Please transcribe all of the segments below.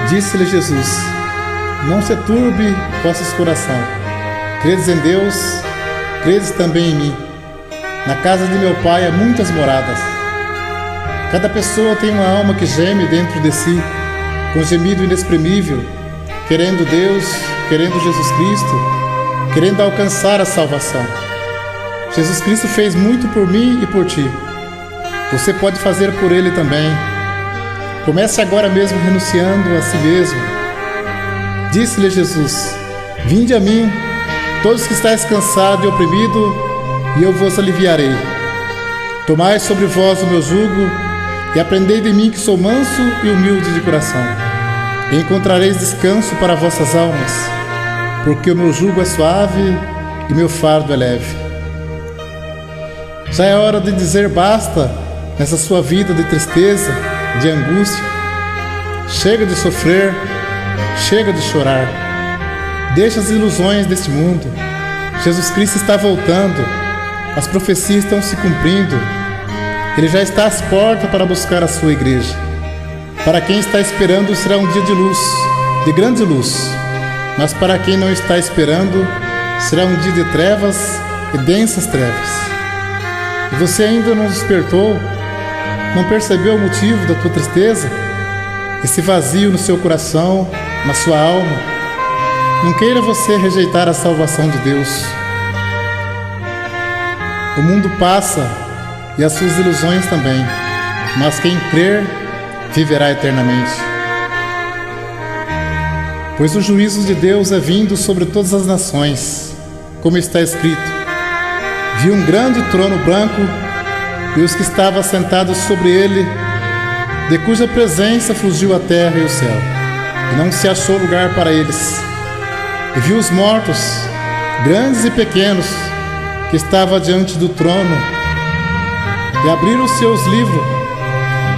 Disse-lhe Jesus: não se turbe vossos coração. Credes em Deus, credes também em mim. Na casa de meu Pai há muitas moradas. Cada pessoa tem uma alma que geme dentro de si, com gemido inexprimível, querendo Deus, querendo Jesus Cristo, querendo alcançar a salvação. Jesus Cristo fez muito por mim e por ti. Você pode fazer por Ele também. Comece agora mesmo renunciando a si mesmo. Disse-lhe Jesus: vinde a mim, todos que estáis cansados e oprimidos, e eu vos aliviarei. Tomai sobre vós o meu jugo, e aprendei de mim, que sou manso e humilde de coração. E encontrareis descanso para vossas almas, porque o meu jugo é suave e meu fardo é leve. Já é hora de dizer basta nessa sua vida de tristeza, de angústia. Chega de sofrer, chega de chorar. Deixa as ilusões deste mundo. Jesus Cristo está voltando. As profecias estão se cumprindo. Ele já está às portas para buscar a sua igreja. Para quem está esperando, será um dia de luz, de grande luz. Mas para quem não está esperando, será um dia de trevas e densas trevas. E você ainda não despertou? Não percebeu o motivo da tua tristeza? Esse vazio no seu coração, na sua alma? Não queira você rejeitar a salvação de Deus. O mundo passa e as suas ilusões também, mas quem crer viverá eternamente. Pois o juízo de Deus é vindo sobre todas as nações, como está escrito: vi um grande trono branco e os que estavam sentados sobre ele, de cuja presença fugiu a terra e o céu, e não se achou lugar para eles. E vi os mortos, grandes e pequenos, que estavam diante do trono, e abriram os seus livros,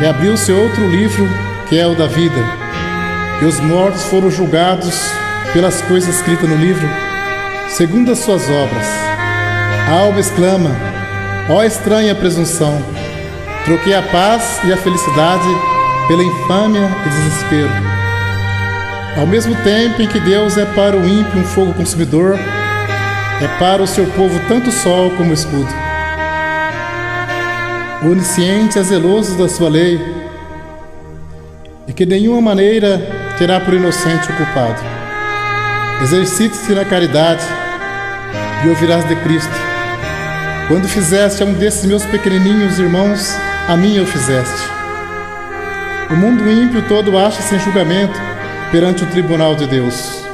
e abriu-se outro livro, que é o da vida. E os mortos foram julgados pelas coisas escritas no livro, segundo as suas obras. A alma exclama: ó estranha presunção! Troquei a paz e a felicidade pela infâmia e desespero. Ao mesmo tempo em que Deus é para o ímpio um fogo consumidor, é para o seu povo tanto sol como escudo. O onisciente é zeloso da sua lei, e que de nenhuma maneira terá por inocente o culpado. Exercite-se na caridade e ouvirás de Cristo: quando fizeste a um desses meus pequenininhos irmãos, a mim o fizeste. O mundo ímpio todo acha-se em julgamento perante o tribunal de Deus.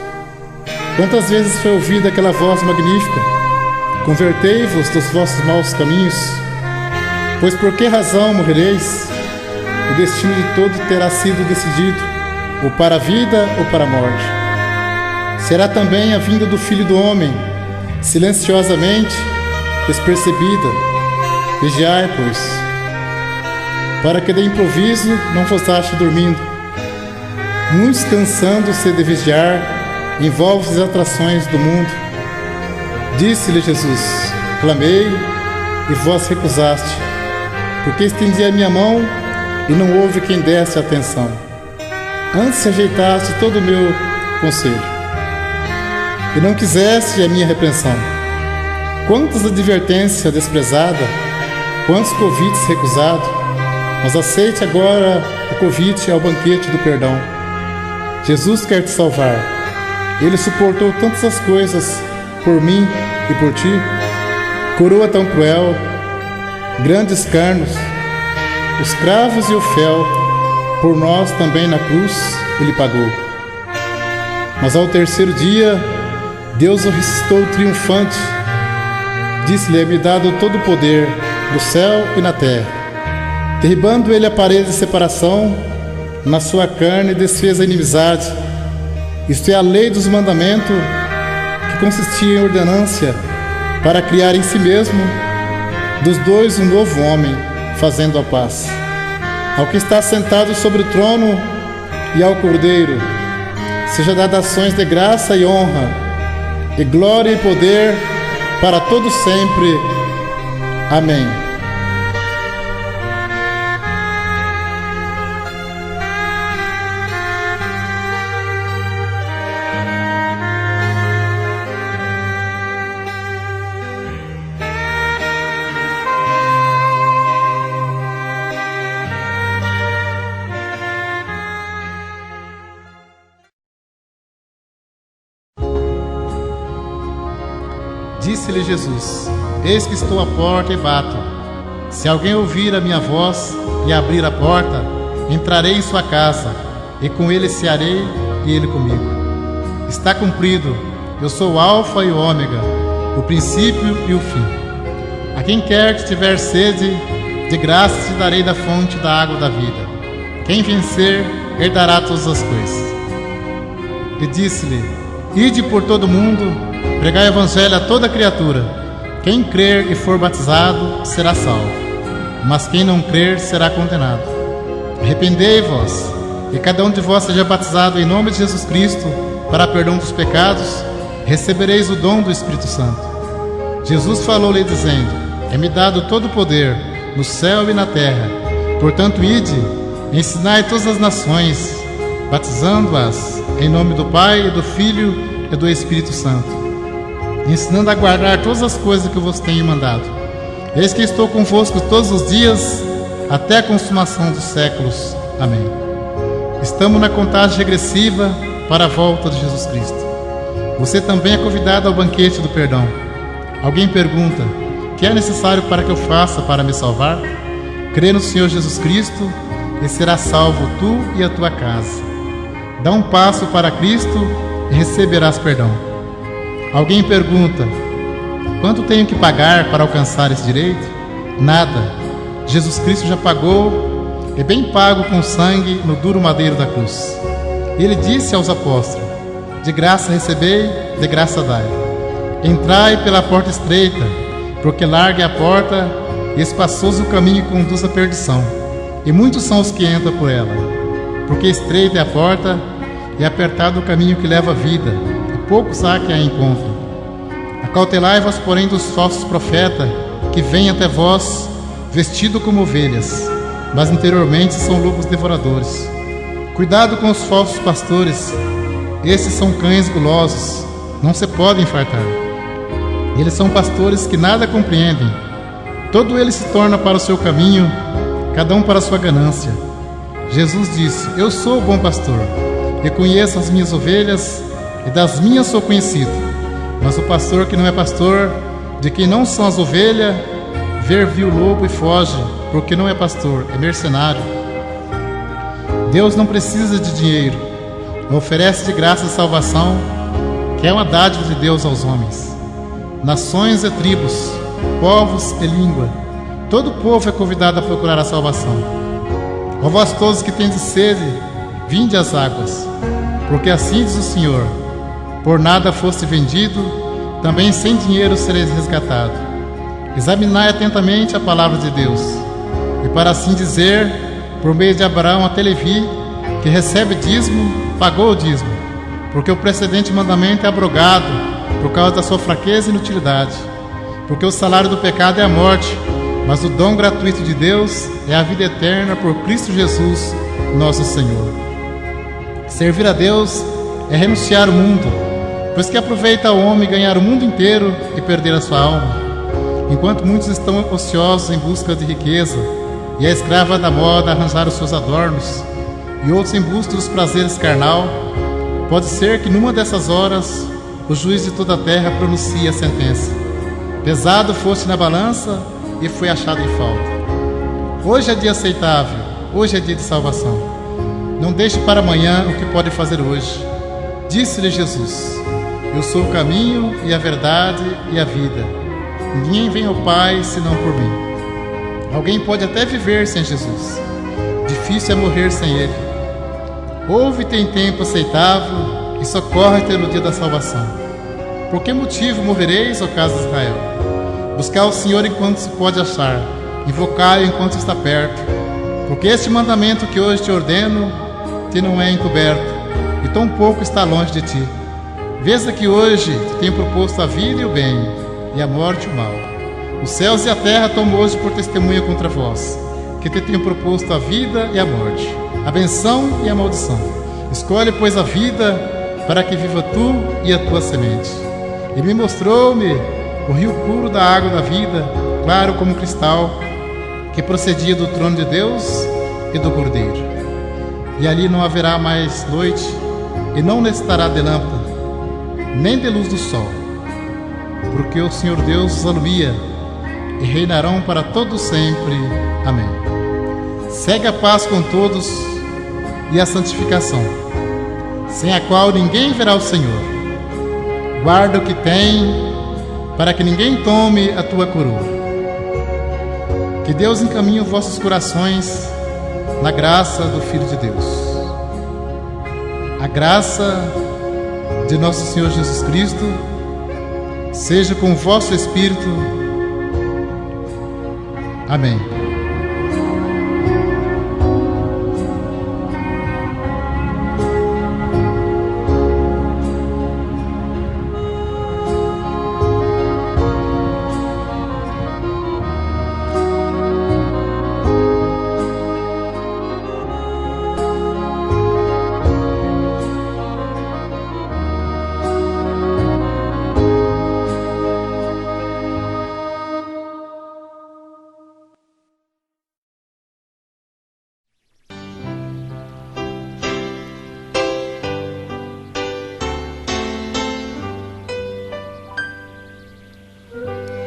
Quantas vezes foi ouvida aquela voz magnífica: convertei-vos dos vossos maus caminhos, pois por que razão morrereis? O destino de todo terá sido decidido, ou para a vida ou para a morte. Será também a vinda do Filho do Homem, silenciosamente, despercebida. Vigiai, pois, para que de improviso não vos ache dormindo. Muitos, cansando-se de vigiar, envolvem as atrações do mundo. Disse-lhe Jesus: clamei e vós recusaste, porque estendi a minha mão e não houve quem desse atenção. Antes rejeitaste todo o meu conselho e não quiseste a minha repreensão. Quantas advertências desprezadas, quantos convites recusados, mas aceite agora o convite ao banquete do perdão. Jesus quer te salvar. Ele suportou tantas as coisas por mim e por ti. Coroa tão cruel, grandes carnos, os cravos e o fel, por nós também na cruz ele pagou. Mas ao terceiro dia, Deus o ressuscitou triunfante. Disse-lhe: é-me dado todo o poder no céu e na terra. Derribando ele a parede de separação, na sua carne desfez a inimizade. Isto é a lei dos mandamentos, que consistia em ordenância, para criar em si mesmo dos dois um novo homem, fazendo a paz. Ao que está sentado sobre o trono e ao Cordeiro seja dada ações de graça e honra, e glória e poder para todos sempre. Amém. Disse-lhe Jesus: Eis que estou à porta e bato. Se alguém ouvir a minha voz e abrir a porta, entrarei em sua casa, e com ele cearei e ele comigo. Está cumprido, eu sou o Alfa e o Ômega, o princípio e o fim. A quem quer que tiver sede, de graça te darei da fonte da água da vida. Quem vencer, herdará todas as coisas. E disse-lhe: Ide por todo o mundo, pregai o evangelho a toda criatura. Quem crer e for batizado será salvo, mas quem não crer será condenado. Arrependei-vos, e cada um de vós seja batizado em nome de Jesus Cristo para perdão dos pecados, recebereis o dom do Espírito Santo. Jesus falou-lhe dizendo: É-me dado todo o poder no céu e na terra. Portanto, ide, ensinai todas as nações, batizando-as em nome do Pai, e do Filho e do Espírito Santo, ensinando a guardar todas as coisas que eu vos tenho mandado. Eis que estou convosco todos os dias, até a consumação dos séculos. Amém. Estamos na contagem regressiva para a volta de Jesus Cristo. Você também é convidado ao banquete do perdão. Alguém pergunta: o que é necessário para que eu faça para me salvar? Crê no Senhor Jesus Cristo e serás salvo tu e a tua casa. Dá um passo para Cristo e receberás perdão. Alguém pergunta: quanto tenho que pagar para alcançar esse direito? Nada. Jesus Cristo já pagou, e bem pago com sangue no duro madeiro da cruz. Ele disse aos apóstolos: de graça recebei, de graça dai. Entrai pela porta estreita, porque larga é a porta e espaçoso o caminho que conduz à perdição, e muitos são os que entram por ela. Porque estreita é a porta e apertado o caminho que leva à vida, e poucos há que a encontram. Acautelai-vos, porém, dos falsos profetas, que vêm até vós vestidos como ovelhas, mas interiormente são lobos devoradores. Cuidado com os falsos pastores, esses são cães gulosos, não se podem fartar. Eles são pastores que nada compreendem. Todo ele se torna para o seu caminho, cada um para a sua ganância. Jesus disse: Eu sou o bom pastor, e conheço as minhas ovelhas, e das minhas sou conhecido. Mas o pastor que não é pastor, de quem não são as ovelhas, viu o lobo e foge, porque não é pastor, é mercenário. Deus não precisa de dinheiro, oferece de graça a salvação, que é uma dádiva de Deus aos homens. Nações e tribos, povos e língua, todo povo é convidado a procurar a salvação. Ó vós todos que tendes sede, vinde às águas, porque assim diz o Senhor: por nada foste vendido, também sem dinheiro sereis resgatado. Examinai atentamente a palavra de Deus, e para assim dizer, por meio de Abraão até Levi, que recebe dízimo, pagou o dízimo, porque o precedente mandamento é abrogado por causa da sua fraqueza e inutilidade. Porque o salário do pecado é a morte, mas o dom gratuito de Deus é a vida eterna por Cristo Jesus, nosso Senhor. Servir a Deus é renunciar ao mundo, pois que aproveita ao homem ganhar o mundo inteiro e perder a sua alma. Enquanto muitos estão ociosos em busca de riqueza, e a escrava da moda arranjar os seus adornos, e outros em busca dos prazeres carnal, pode ser que numa dessas horas o juiz de toda a terra pronuncie a sentença: pesado foste na balança e foi achado em falta. Hoje é dia aceitável, hoje é dia de salvação. Não deixe para amanhã o que pode fazer hoje. Disse-lhe Jesus: eu sou o caminho e a verdade e a vida. Ninguém vem ao Pai senão por mim. Alguém pode até viver sem Jesus, difícil é morrer sem Ele. Ouve-te em tempo aceitável e socorre-te no dia da salvação. Por que motivo morrereis, ó casa de Israel? Buscar o Senhor enquanto se pode achar, invocai-o enquanto está perto. Porque este mandamento que hoje te ordeno te não é encoberto, e tão pouco está longe de ti. Veja que hoje te tenho proposto a vida e o bem, e a morte e o mal. Os céus e a terra tomam hoje por testemunha contra vós, que te tenho proposto a vida e a morte, a benção e a maldição. Escolhe, pois, a vida, para que viva tu e a tua semente. E me mostrou-me o rio puro da água da vida, claro como cristal, que procedia do trono de Deus e do Cordeiro. E ali não haverá mais noite, e não necessitará de lâmpada, nem de luz do sol, porque o Senhor Deus os alumia e reinarão para todo sempre. Amém. Segue a paz com todos e a santificação, sem a qual ninguém verá o Senhor. Guarda o que tem, para que ninguém tome a tua coroa. Que Deus encaminhe os vossos corações na graça do Filho de Deus. A graça de nosso Senhor Jesus Cristo seja com o vosso espírito. Amém.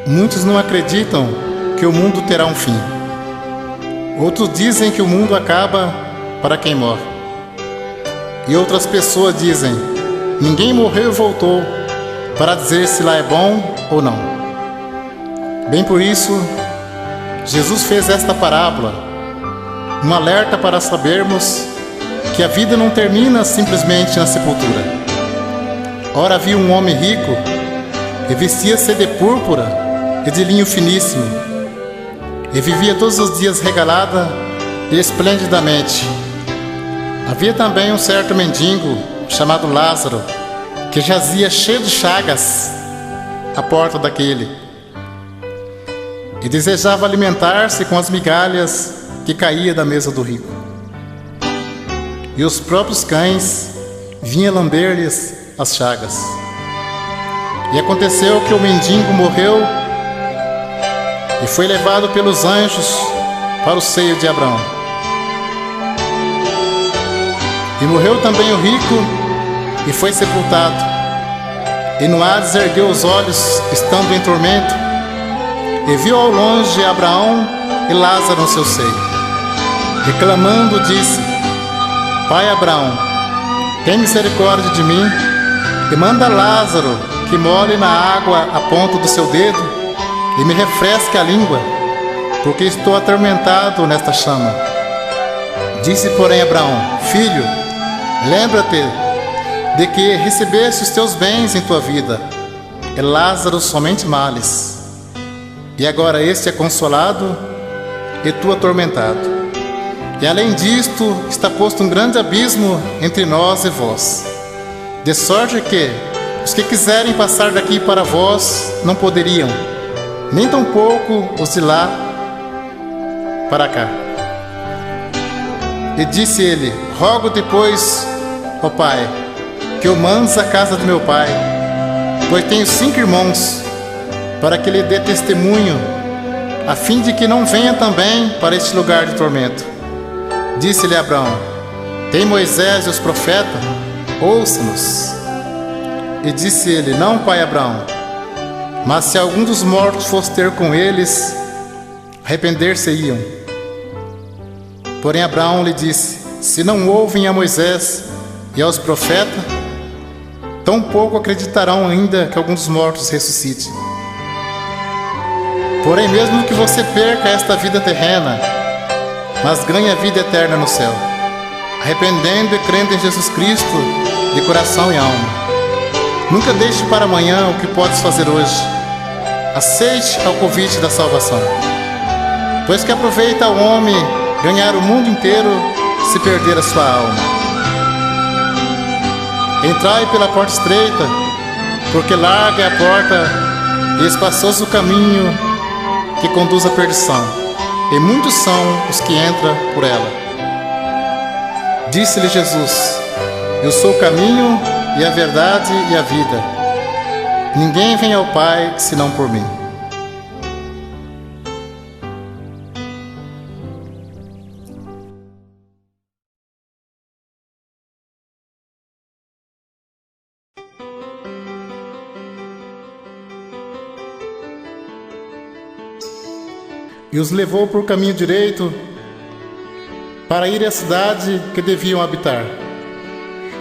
Muitos não acreditam que o mundo terá um fim. Outros dizem que o mundo acaba para quem morre. E outras pessoas dizem: ninguém morreu e voltou, para dizer se lá é bom ou não. Bem por isso, Jesus fez esta parábola, um alerta para sabermos que a vida não termina simplesmente na sepultura. Ora, havia um homem rico e vestia-se de púrpura e de linho finíssimo, e vivia todos os dias regalada e esplendidamente. Havia também um certo mendigo, chamado Lázaro, que jazia cheio de chagas à porta daquele, e desejava alimentar-se com as migalhas que caía da mesa do rico. E os próprios cães vinham lamber-lhes as chagas. E aconteceu que o mendigo morreu e foi levado pelos anjos para o seio de Abraão. E morreu também o rico e foi sepultado. E no Hades ergueu os olhos, estando em tormento, e viu ao longe Abraão e Lázaro no seu seio. Reclamando, disse: Pai Abraão, tem misericórdia de mim, e manda Lázaro que molhe na água a ponta do seu dedo e me refresque a língua, porque estou atormentado nesta chama. Disse, porém, Abraão: Filho, lembra-te de que recebeste os teus bens em tua vida, e Lázaro somente males. E agora este é consolado, e tu atormentado. E além disto, está posto um grande abismo entre nós e vós, de sorte que os que quiserem passar daqui para vós não poderiam, nem tampouco os de lá para cá. E disse ele: Rogo depois, ó Pai, que o mandes à casa de meu pai, pois tenho 5 irmãos, para que lhe dê testemunho, a fim de que não venha também para este lugar de tormento. Disse-lhe Abraão: Tem Moisés e os profetas, ouça-nos. E disse ele: Não, pai Abraão, mas se algum dos mortos fosse ter com eles, arrepender-se-iam. Porém Abraão lhe disse: Se não ouvem a Moisés e aos profetas, tão pouco acreditarão ainda que algum dos mortos ressuscite. Porém, mesmo que você perca esta vida terrena, mas ganhe a vida eterna no céu, arrependendo e crendo em Jesus Cristo de coração e alma. Nunca deixe para amanhã o que podes fazer hoje. Aceite ao convite da salvação. Pois que aproveita o homem ganhar o mundo inteiro se perder a sua alma. Entrai pela porta estreita, porque larga é a porta e espaçoso o caminho que conduz à perdição, e muitos são os que entram por ela. Disse-lhe Jesus: Eu sou o caminho e a verdade e a vida. Ninguém vem ao Pai senão por mim. e os levou por caminho direito para ir à cidade que deviam habitar.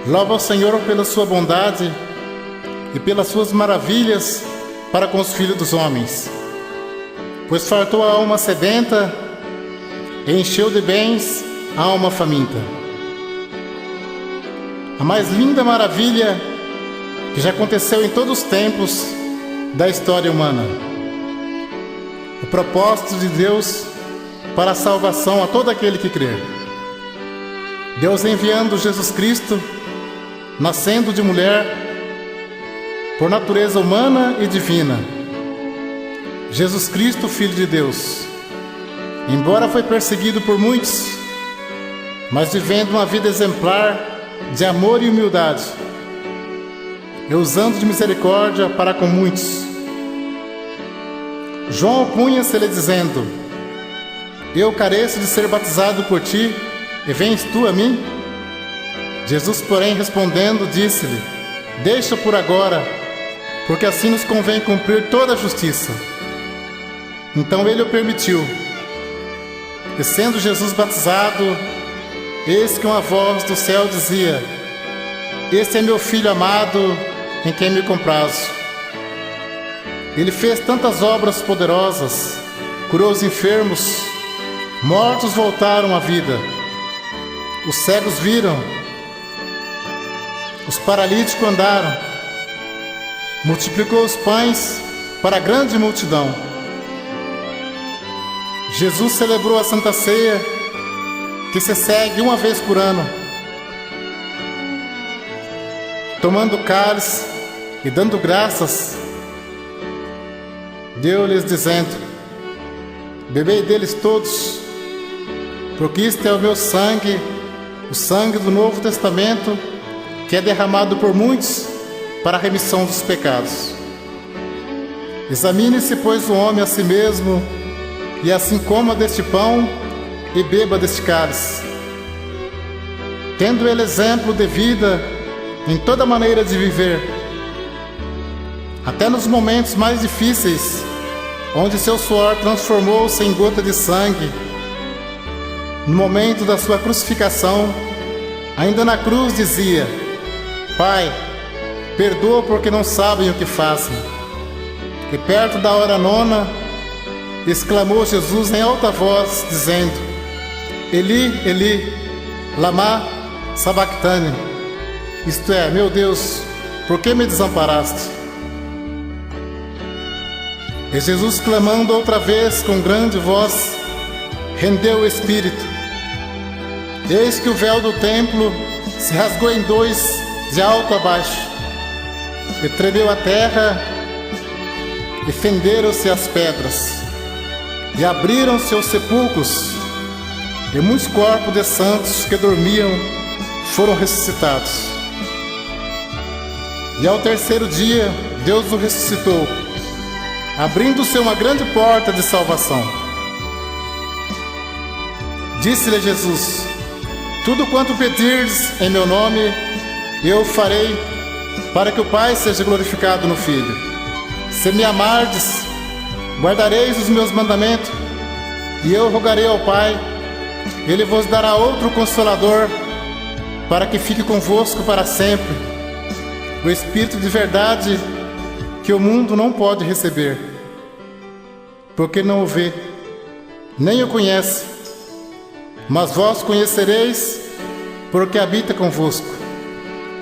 Louva ao Senhor pela sua bondade e pelas suas maravilhas para com os filhos dos homens, pois fartou a alma sedenta e encheu de bens a alma faminta. A mais linda maravilha que já aconteceu em todos os tempos da história humana. O propósito de Deus para a salvação a todo aquele que crer. Deus enviando Jesus Cristo, nascendo de mulher, por natureza humana e divina. Jesus Cristo, Filho de Deus, embora foi perseguido por muitos, mas vivendo uma vida exemplar de amor e humildade, e usando de misericórdia para com muitos. João opunha-se-lhe dizendo: eu careço de ser batizado por ti, e vens tu a mim? Jesus, porém, respondendo, disse-lhe: deixa por agora, porque assim nos convém cumprir toda a justiça. Então ele o permitiu. E sendo Jesus batizado, eis que uma voz do céu dizia: este é meu Filho amado, em quem me comprazo. Ele fez tantas obras poderosas, curou os enfermos, mortos voltaram à vida, os cegos viram, os paralíticos andaram, multiplicou os pães para a grande multidão. Jesus celebrou a Santa Ceia, que se segue uma vez por ano, tomando o cálice e dando graças, deu-lhes dizendo: bebei deles todos, porque isto é o meu sangue, o sangue do Novo Testamento, que é derramado por muitos para a remissão dos pecados. Examine-se, pois, o homem a si mesmo, e assim coma deste pão e beba deste cálice, tendo ele exemplo de vida em toda maneira de viver, até nos momentos mais difíceis, onde seu suor transformou-se em gota de sangue. No momento da sua crucificação, ainda na cruz dizia: Pai, perdoa porque não sabem o que fazem. E perto da hora nona, exclamou Jesus em alta voz, dizendo: Eli, Eli, lama sabachthani. Isto é, meu Deus, por que me desamparaste? E Jesus, clamando outra vez com grande voz, rendeu o espírito. Eis que o véu do templo se rasgou em dois, de alto a baixo, e tremeu a terra, e fenderam-se as pedras, e abriram-se os sepulcros, e muitos corpos de santos que dormiam foram ressuscitados. E ao terceiro dia Deus o ressuscitou, abrindo-se uma grande porta de salvação. Disse-lhe Jesus: tudo quanto pedirdes em meu nome, eu farei, para que o Pai seja glorificado no Filho. Se me amardes, guardareis os meus mandamentos, e eu rogarei ao Pai, ele vos dará outro Consolador, para que fique convosco para sempre, o Espírito de verdade, que o mundo não pode receber, porque não o vê, nem o conhece, mas vós conhecereis, porque habita convosco,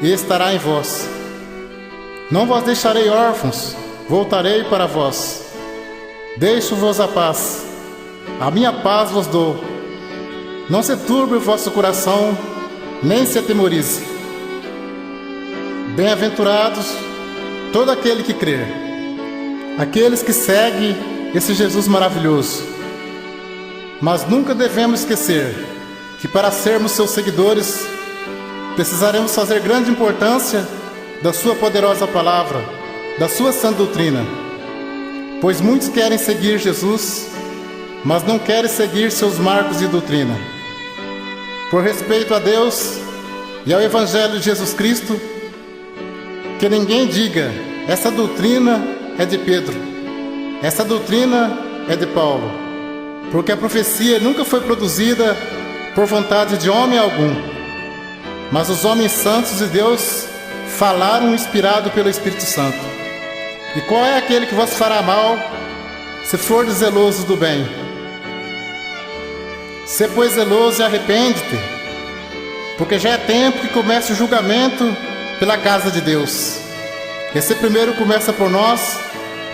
e estará em vós. Não vos deixarei órfãos, voltarei para vós. Deixo-vos a paz, a minha paz vos dou. Não se turbe o vosso coração, nem se atemorize. Bem-aventurados todo aquele que crer, aqueles que seguem esse Jesus maravilhoso. Mas nunca devemos esquecer que para sermos seus seguidores, precisaremos fazer grande importância da sua poderosa palavra, da sua sã doutrina. Pois muitos querem seguir Jesus, mas não querem seguir seus marcos de doutrina. Por respeito a Deus e ao Evangelho de Jesus Cristo, que ninguém diga: essa doutrina é de Pedro, essa doutrina é de Paulo. porque a profecia nunca foi produzida por vontade de homem algum, mas os homens santos de Deus falaram inspirado pelo Espírito Santo. E qual é aquele que vos fará mal, se for zeloso do bem? Sê, pois, zeloso e arrepende-te, porque já é tempo que comece o julgamento pela casa de Deus. Esse primeiro começa por nós.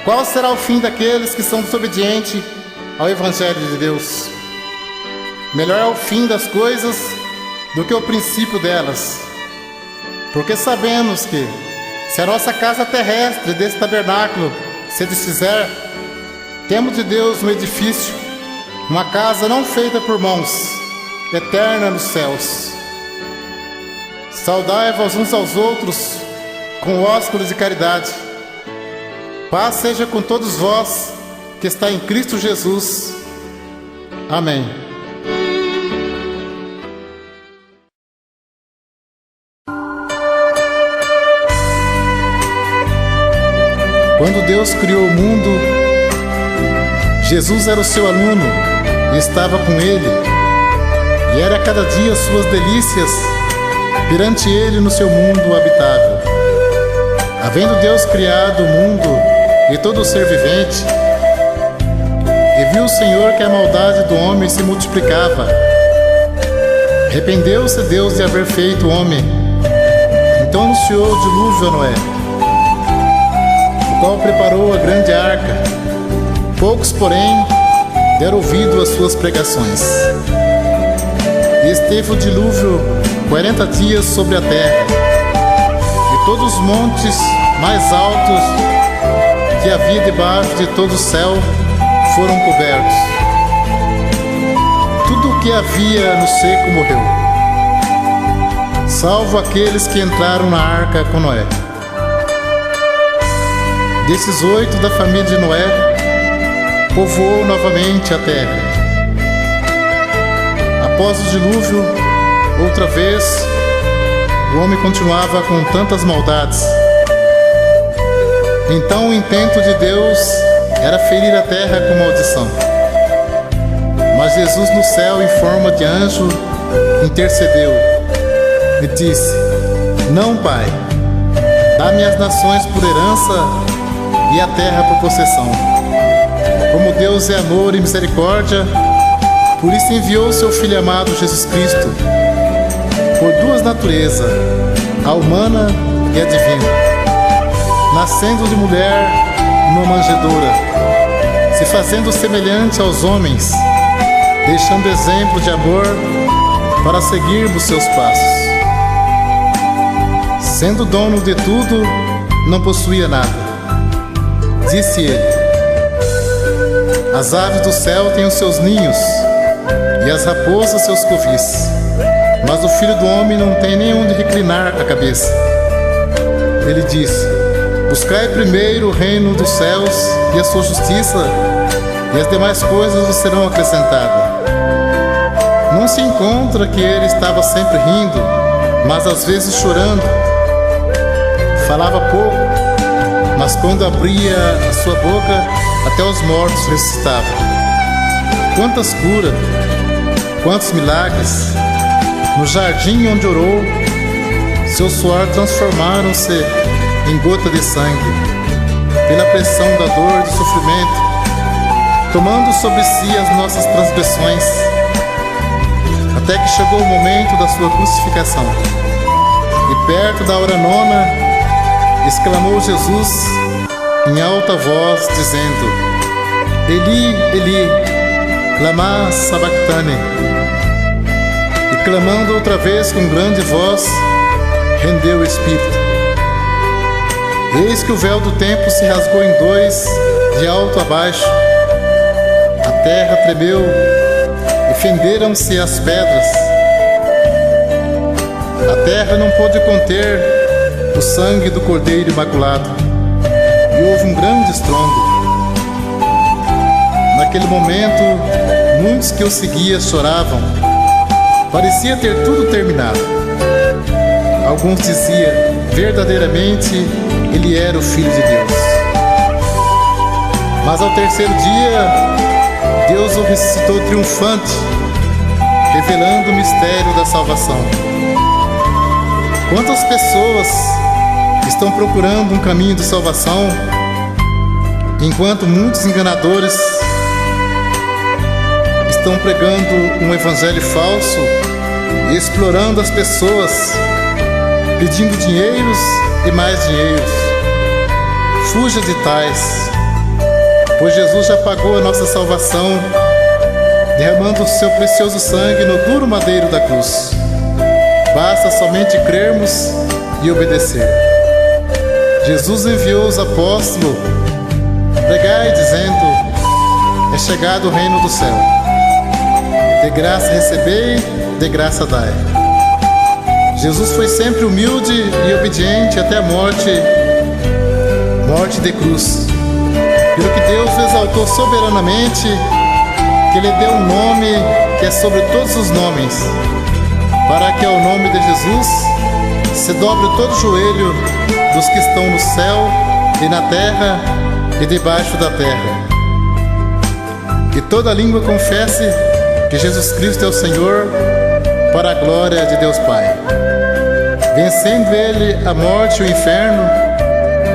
Qual será o fim daqueles que são desobedientes ao Evangelho de Deus? Melhor é o fim das coisas do que o princípio delas, porque sabemos que, se a nossa casa terrestre desse tabernáculo se desfizer, temos de Deus um edifício, uma casa não feita por mãos, eterna nos céus. Saudai-vos uns aos outros com ósculos de caridade. Paz seja com todos vós que está em Cristo Jesus. Amém. Quando Deus criou o mundo, Jesus era o seu aluno e estava com ele, e era cada dia suas delícias perante ele no seu mundo habitável. Havendo Deus criado o mundo e todo ser vivente, e viu o Senhor que a maldade do homem se multiplicava, arrependeu-se Deus de haver feito o homem, então anunciou o dilúvio a Noé, o qual preparou a grande arca. Poucos, porém, deram ouvido às suas pregações. E esteve o dilúvio 40 dias sobre a terra, e todos os montes mais altos que havia debaixo de todo o céu foram cobertos. Tudo o que havia no seco morreu, salvo aqueles que entraram na arca com Noé. Desses 8 da família de Noé, povoou novamente a terra. Após o dilúvio, outra vez, o homem continuava com tantas maldades. Então o intento de Deus era ferir a terra com maldição. Mas Jesus no céu, em forma de anjo, intercedeu e disse: Não, Pai, dá-me as nações por herança e a terra por possessão. Como Deus é amor e misericórdia, por isso enviou seu Filho amado Jesus Cristo, por 2 naturezas, a humana e a divina, nascendo de mulher numa manjedoura, se fazendo semelhante aos homens, deixando exemplo de amor para seguirmos seus passos. Sendo dono de tudo, não possuía nada. Disse ele: As aves do céu têm os seus ninhos, e as raposas seus covis, mas o Filho do Homem não tem nem onde reclinar a cabeça. Ele disse: Buscai primeiro o reino dos céus e a sua justiça, e as demais coisas vos serão acrescentadas. Não se encontra que ele estava sempre rindo, mas às vezes chorando. Falava pouco, mas quando abria a sua boca, até os mortos ressuscitavam. Quantas curas, quantos milagres! No jardim onde orou, seu suor transformaram-se em gota de sangue, pela pressão da dor e do sofrimento, tomando sobre si as nossas transgressões, até que chegou o momento da sua crucificação. E perto da hora 9, exclamou Jesus em alta voz, dizendo: Eli, Eli, lama sabachthani. E clamando outra vez com grande voz, rendeu o espírito. Eis que o véu do templo se rasgou em 2, de alto a baixo. A terra tremeu e fenderam-se as pedras. A terra não pôde conter o sangue do Cordeiro Imaculado, e houve um grande estrondo. Naquele momento, muitos que o seguiam choravam. Parecia ter tudo terminado. Alguns diziam: verdadeiramente, ele era o Filho de Deus. Mas ao terceiro dia, Deus o ressuscitou triunfante, revelando o mistério da salvação. Quantas pessoas estão procurando um caminho de salvação, enquanto muitos enganadores estão pregando um evangelho falso e explorando as pessoas, pedindo dinheiros e mais dinheiros. Fuja de tais, pois Jesus já pagou a nossa salvação, derramando o seu precioso sangue no duro madeiro da cruz. Basta somente crermos e obedecer. Jesus enviou os apóstolos: pregai dizendo, é chegado o reino do céu. De graça recebei, de graça dai. Jesus foi sempre humilde e obediente até a morte de cruz. Pelo que Deus o exaltou soberanamente, que Ele deu um nome que é sobre todos os nomes, para que ao nome de Jesus se dobre todo o joelho dos que estão no céu e na terra e debaixo da terra, e toda língua confesse que Jesus Cristo é o Senhor, para a glória de Deus Pai. Vencendo Ele a morte e o inferno,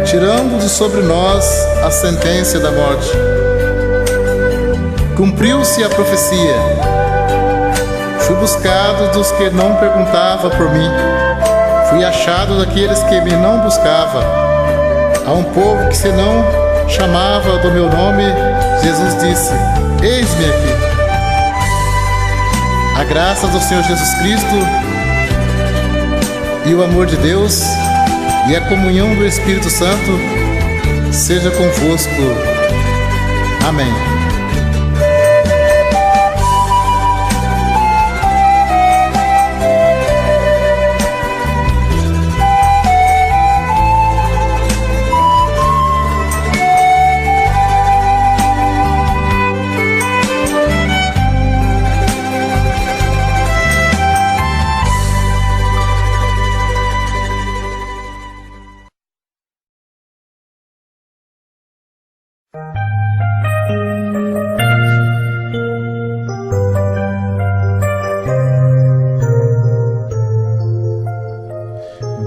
tirando de sobre nós a sentença da morte. Cumpriu-se a profecia. Fui buscado dos que não perguntavam por mim. Fui achado daqueles que me não buscavam. A um povo que se não chamava do meu nome, Jesus disse: eis-me aqui. A graça do Senhor Jesus Cristo e o amor de Deus e a comunhão do Espírito Santo seja convosco. Amém.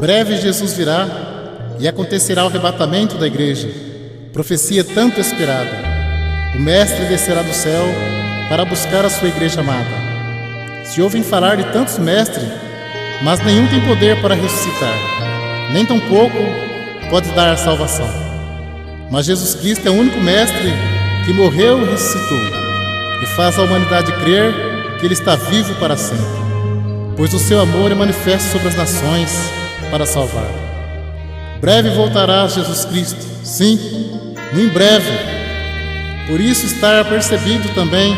Breve Jesus virá e acontecerá o arrebatamento da igreja, profecia tanto esperada. O Mestre descerá do céu para buscar a sua igreja amada. Se ouvem falar de tantos mestres, mas nenhum tem poder para ressuscitar, nem tampouco pode dar a salvação. Mas Jesus Cristo é o único Mestre que morreu e ressuscitou, e faz a humanidade crer que Ele está vivo para sempre, pois o seu amor é manifesto sobre as nações para salvar. Breve voltará Jesus Cristo, sim, muito breve. Por isso está apercebido também,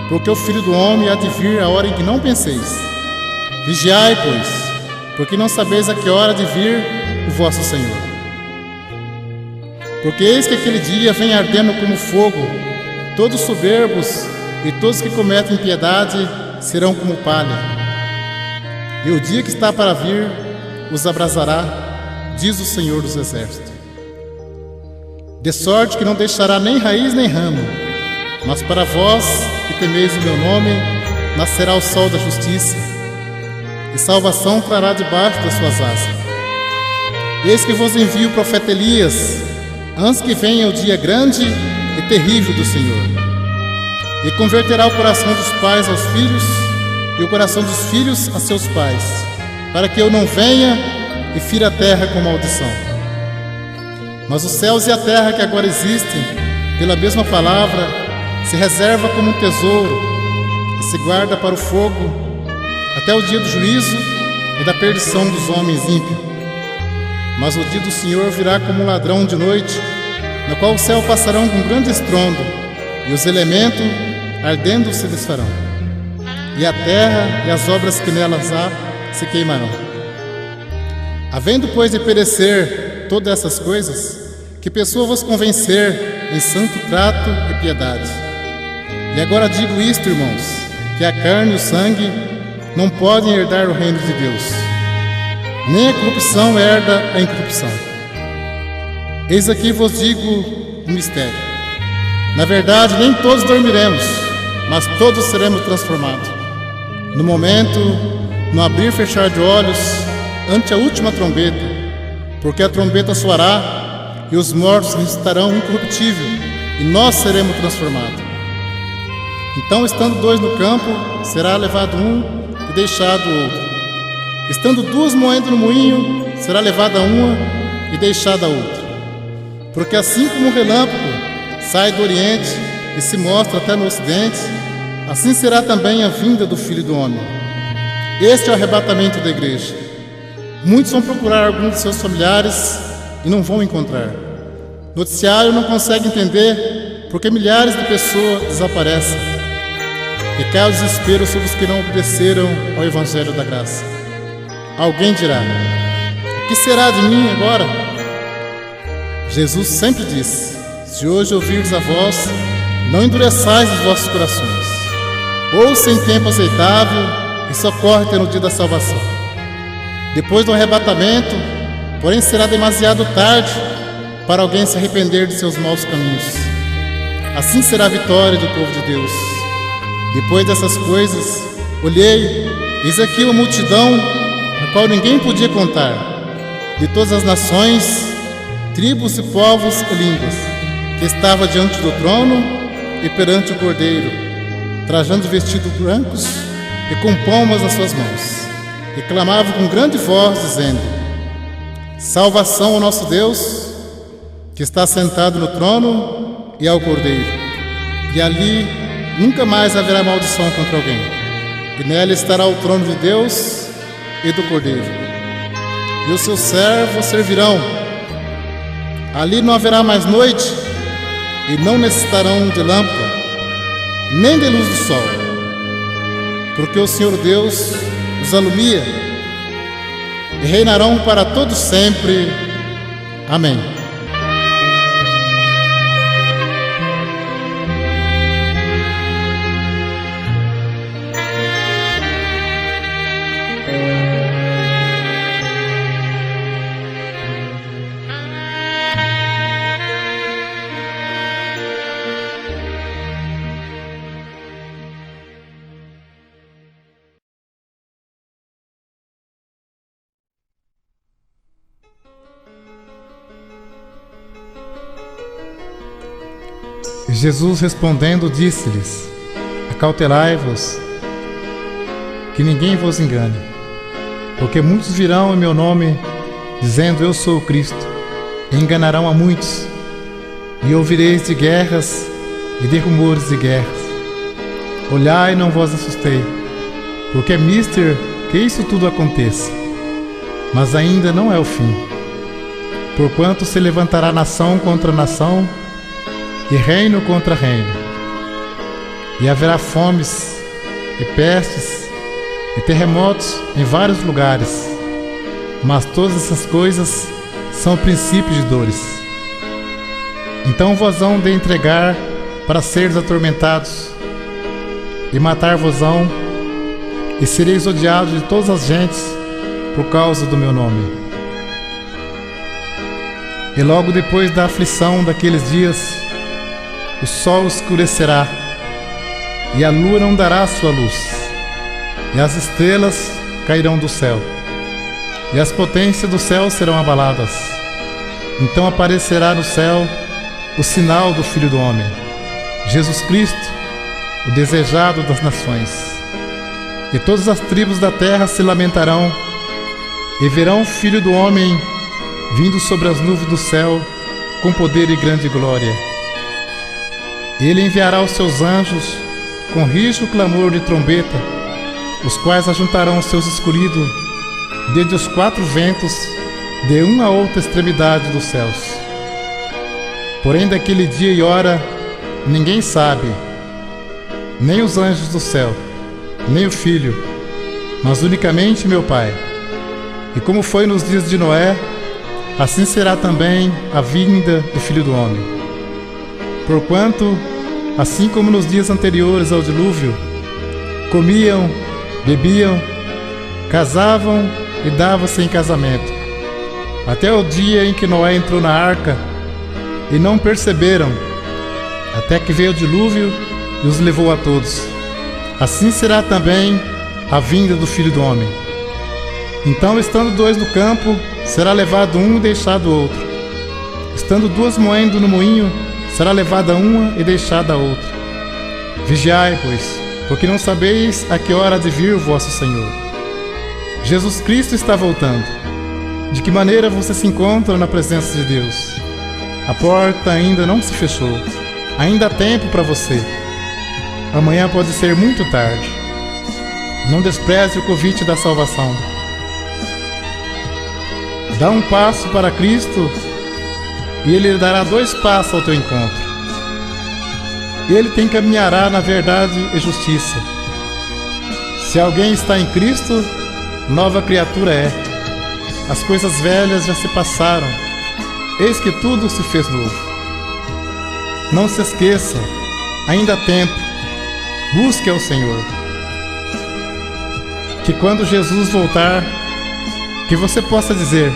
porque o Filho do Homem há de vir a hora em que não penseis. Vigiai, pois, porque não sabeis a que hora de vir o vosso Senhor. Porque eis que aquele dia vem ardendo como fogo, todos soberbos e todos que cometem impiedade serão como palha. E o dia que está para vir os abrasará, diz o Senhor dos Exércitos. De sorte que não deixará nem raiz nem ramo, mas para vós que temeis o meu nome, nascerá o sol da justiça, e salvação trará debaixo das suas asas. Eis que vos envio o profeta Elias, antes que venha o dia grande e terrível do Senhor, e converterá o coração dos pais aos filhos, e o coração dos filhos a seus pais, para que eu não venha e fira a terra com maldição. Mas os céus e a terra que agora existem, pela mesma palavra, se reserva como um tesouro e se guarda para o fogo, até o dia do juízo e da perdição dos homens ímpios. Mas o dia do Senhor virá como um ladrão de noite, no qual o céu passarão com grande estrondo, e os elementos ardendo se desfarão, e a terra e as obras que nelas há se queimarão. Havendo, pois, de perecer todas essas coisas, que pessoa vos convencer em santo trato e piedade. E agora digo isto, irmãos, que a carne e o sangue não podem herdar o reino de Deus, nem a corrupção herda a incorrupção. Eis aqui vos digo um mistério. Na verdade, nem todos dormiremos, mas todos seremos transformados. No momento, no abrir e fechar de olhos, ante a última trombeta, porque a trombeta soará e os mortos ressuscitarão incorruptível, e nós seremos transformados. Então, estando dois no campo, será levado um e deixado o outro. Estando duas moendo no moinho, será levada uma e deixada a outra. Porque assim como o relâmpago sai do Oriente e se mostra até no Ocidente, assim será também a vinda do Filho do Homem. Este é o arrebatamento da igreja. Muitos vão procurar algum de seus familiares e não vão encontrar. O noticiário não consegue entender porque milhares de pessoas desaparecem. E cai o desespero sobre os que não obedeceram ao Evangelho da Graça. Alguém dirá: o que será de mim agora? Jesus sempre disse: se hoje ouvirdes a voz, não endureçais os vossos corações. Ouça em tempo aceitável e socorre-te no dia da salvação. Depois do arrebatamento, porém, será demasiado tarde para alguém se arrepender de seus maus caminhos. Assim será a vitória do povo de Deus. Depois dessas coisas, olhei, eis aqui uma multidão, a qual ninguém podia contar, de todas as nações, tribos e povos e línguas, que estava diante do trono e perante o Cordeiro, trajando vestidos brancos e com palmas nas suas mãos, e clamavam com grande voz, dizendo: salvação ao nosso Deus, que está sentado no trono, e ao Cordeiro. E ali nunca mais haverá maldição contra alguém, e nela estará o trono de Deus e do Cordeiro. E os seus servos servirão. Ali não haverá mais noite, e não necessitarão de lâmpada, nem de luz do sol, porque o Senhor Deus os alumia, e reinarão para todos sempre. Amém. Jesus respondendo disse-lhes: acautelai-vos, que ninguém vos engane, porque muitos virão em meu nome, dizendo eu sou o Cristo, e enganarão a muitos. E ouvireis de guerras e de rumores de guerras. Olhai e não vos assustei, porque é mister que isso tudo aconteça, mas ainda não é o fim. Porquanto se levantará nação contra nação, e reino contra reino, e haverá fomes, e pestes, e terremotos em vários lugares, mas todas essas coisas são princípios de dores. Então vos hão de entregar para seres atormentados, e matar-vos-ão, e sereis odiados de todas as gentes por causa do meu nome. E logo depois da aflição daqueles dias, o sol escurecerá, e a lua não dará sua luz, e as estrelas cairão do céu, e as potências do céu serão abaladas. Então aparecerá no céu o sinal do Filho do Homem, Jesus Cristo, o desejado das nações. E todas as tribos da terra se lamentarão, e verão o Filho do Homem vindo sobre as nuvens do céu com poder e grande glória. Ele enviará os seus anjos com rijo clamor de trombeta, os quais ajuntarão os seus escolhidos desde os quatro ventos, de uma a outra extremidade dos céus. Porém daquele dia e hora ninguém sabe, nem os anjos do céu, nem o Filho, mas unicamente meu Pai. E como foi nos dias de Noé, assim será também a vinda do Filho do Homem. Porquanto, assim como nos dias anteriores ao dilúvio, comiam, bebiam, casavam e davam-se em casamento, até o dia em que Noé entrou na arca, e não perceberam até que veio o dilúvio e os levou a todos. Assim será também a vinda do Filho do Homem. Então, estando dois no campo, será levado um e deixado o outro. Estando duas moendo no moinho, será levada uma e deixada a outra. Vigiai, pois, porque não sabeis a que hora há de vir o vosso Senhor. Jesus Cristo está voltando. De que maneira você se encontra na presença de Deus? A porta ainda não se fechou. Ainda há tempo para você. Amanhã pode ser muito tarde. Não despreze o convite da salvação. Dá um passo para Cristo e Ele dará 2 passos ao teu encontro. Ele te encaminhará na verdade e justiça. Se alguém está em Cristo, nova criatura é. As coisas velhas já se passaram, eis que tudo se fez novo. Não se esqueça, ainda há tempo, busque ao Senhor. Que quando Jesus voltar, que você possa dizer,